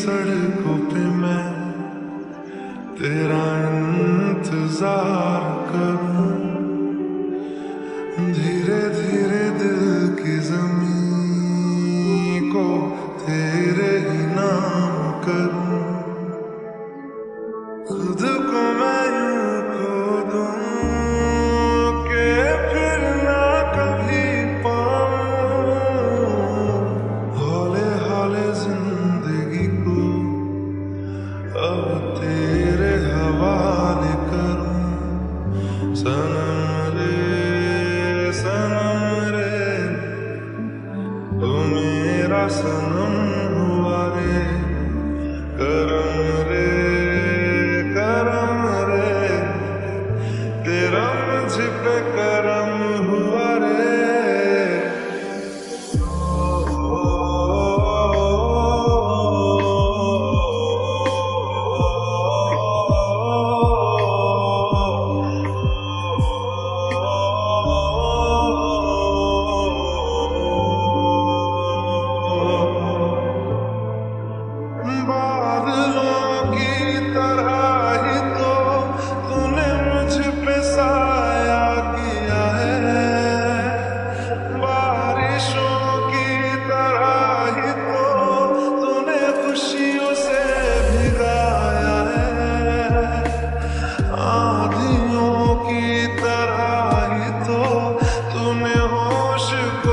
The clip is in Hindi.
सड़कों पे मैं तेरा इंतजार करूं, धीरे धीरे दिल की ज़मीं को तेरे ही नाम करूं, खुद को मैं यूं खो दूं कि फिर ना कभी पाऊं, हौले हौले जिंदगी को अब तेरे हवाले करूं। सनम रे तू मेरा सनम हुआ रे, करम रे तेरा मुझ पे करम हुआ रे। बादलों की तरह ही तो तूने मुझ पे साया किया है, बारिशों की तरह ही तो तूने खुशियों से भिगाया है, आंधियों की तरह ही तो तूने होश को